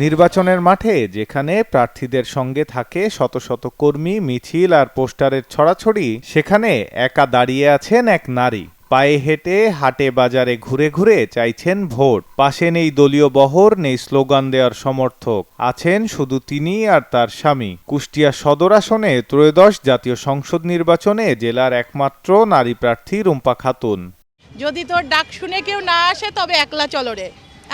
নির্বাচনের মাঠে যেখানে প্রার্থীদের সঙ্গে থাকে শত শত কর্মী, মিছিল আর পোস্টারের ছড়াছড়ি, সেখানে একা দাঁড়িয়ে আছেন এক নারী। পায়ে হেঁটে হাটে বাজারে ঘুরে ঘুরে চাইছেন ভোট। পাশে নেই দলীয় বহর, নেই স্লোগান দেওয়ার সমর্থক, আছেন শুধু তিনি আর তার স্বামী। কুষ্টিয়া সদর আসনে ত্রয়োদশ জাতীয় সংসদ নির্বাচনে জেলার একমাত্র নারী প্রার্থী রুম্পা খাতুন। যদি তোর ডাক শুনে কেউ না আসে তবে একলা চলো রে।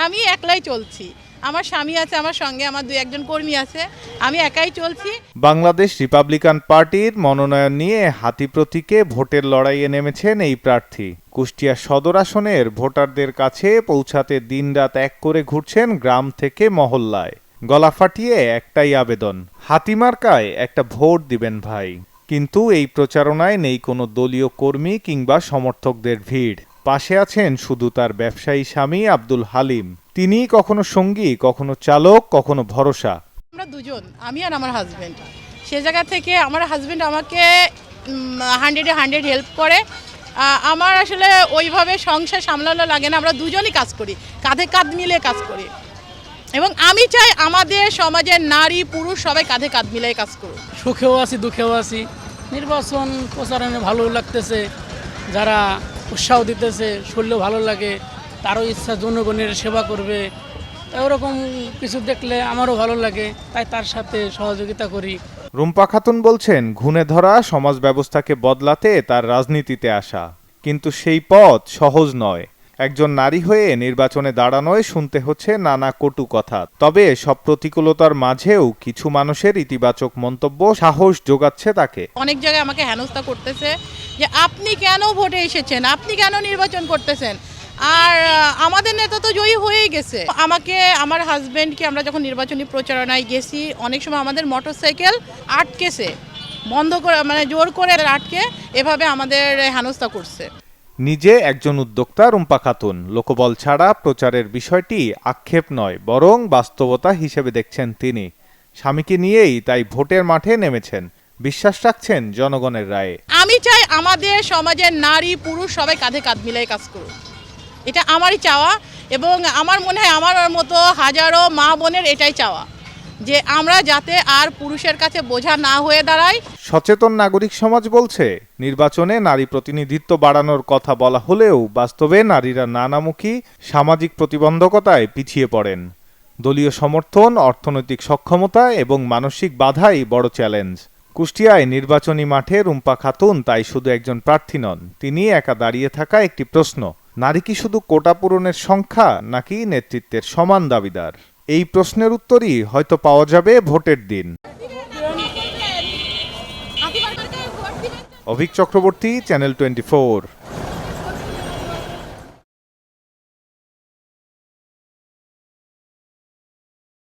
আমি একলাই চলছি, আমার স্বামী আছে আমার সঙ্গে, আমার 2-1 কর্মী আছে, আমি একাই চলছি। বাংলাদেশ রিপাবলিকান পার্টির মনোনয়ন নিয়ে হাতি প্রতীকে ভোটের লড়াইয়ে নেমেছেন এই প্রার্থী। কুষ্টিয়া সদর আসনের ভোটারদের কাছে পৌঁছাতে দিনরাত এক করে ঘুরছেন গ্রাম থেকে মহল্লায়। গলা ফাটিয়ে একটাই আবেদন, হাতি মার্কায় একটা ভোট দিবেন ভাই। কিন্তু এই প্রচারণায় নেই কোনো দলীয় কর্মী কিংবা সমর্থকদের ভিড়। পাশে আছেন শুধু তার ব্যবসায়ী স্বামী আব্দুল হালিম। তিনি কখনো সঙ্গী, কখনো চালক, কখনো ভরসা। আমরা দুজন, আমি আর আমার হাজবেন্ড। সে জায়গা থেকে আমার হাজবেন্ড আমাকে 100-100 হেল্প করে। আমার আসলে ওইভাবে সংসার সামলানো লাগে না, আমরা দুজনই কাজ করি, কাঁধে কাঁধ মিলে কাজ করি। এবং আমি চাই আমাদের সমাজের নারী পুরুষ সবাই কাঁধে কাঁধ মিলে কাজ করুক। সুখেও আছি, দুঃখেও আছি। নির্বাচন প্রচারণে ভালো লাগতেছে, যারা উৎসাহ দিতেছে শুনলেও ভালো লাগে, তারও ইচ্ছা জনগণের সেবা করবে, এরকম কিছু দেখলে আমারও ভালো লাগে, তাই তার সাথে সহযোগিতা করি। রুম্পা খাতুন বলছেন, ঘুণে ধরা সমাজ ব্যবস্থাকে বদলাতে তার রাজনীতিতে আসা, কিন্তু সেই পথ সহজ নয়। একজন নারী হয়ে নির্বাচনে দাঁড়ানোয় শুনতে হচ্ছে নানা কটু কথা। তবে সব প্রতিকূলতার মাঝেও কিছু মানুষের ইতিবাচক মন্তব্য সাহস যোগাচ্ছে তাকে। অনেক জায়গায় আমাকে হেনস্থা করতেছে যে আপনি কেন ভোটে এসেছেন, আপনি কেন নির্বাচন করতেছেন, আর আমাদের নেতা তো জয়ী হয়েই গেছে। আমাকে, আমার হাজবেন্ডকে আমরা যখন নির্বাচনী প্রচারণায় গেছি, অনেক সময় আমাদের মোটরসাইকেল আটকেছে, বন্ধ করে মানে জোর করে আটকে এভাবে আমাদের হেনস্থা করছে। নিজে একজন উদ্যোক্তা রুম্পা খাতুন লোকবল ছাড়া প্রচারের বিষয়টি আক্ষেপ নয়, বরং বাস্তবতা হিসেবে দেখছেন তিনি। স্বামীকে নিয়েই তাই ভোটের মাঠে নেমেছেন। বিশ্বাস রাখছেন জনগণের রায়ে। আমি চাই আমাদের সমাজের নারী পুরুষ সবাই কাঁধে কাঁধ মিলাই কাজ করুক, এটা আমারই চাওয়া। এবং আমার মনে হয় আমার মতো হাজারো মা বোনের এটাই চাওয়া, যে আমরা যাতে আর পুরুষের কাছে বোঝা না হয়ে দাঁড়াই। সচেতন নাগরিক সমাজ বলছে, নির্বাচনে নারী প্রতিনিধিত্ব বাড়ানোর কথা বলা হলেও বাস্তবে নারীরা নানামুখী সামাজিক প্রতিবন্ধকতায় পিছিয়ে পড়েন। দলীয় সমর্থন, অর্থনৈতিক সক্ষমতা এবং মানসিক বাধাই বড় চ্যালেঞ্জ। কুষ্টিয়ায় নির্বাচনী মাঠে রুম্পা খাতুন তাই শুধু একজন প্রার্থী নন, তিনি একা দাঁড়িয়ে থাকা একটি প্রশ্ন। নারী কি শুধু কোটা পূরণের সংখ্যা, নাকি নেতৃত্বের সমান দাবিদার? এই প্রশ্নের উত্তরই হয়তো পাওয়া যাবে ভোটের দিন। অভিক চক্রবর্তী, চ্যানেল 24।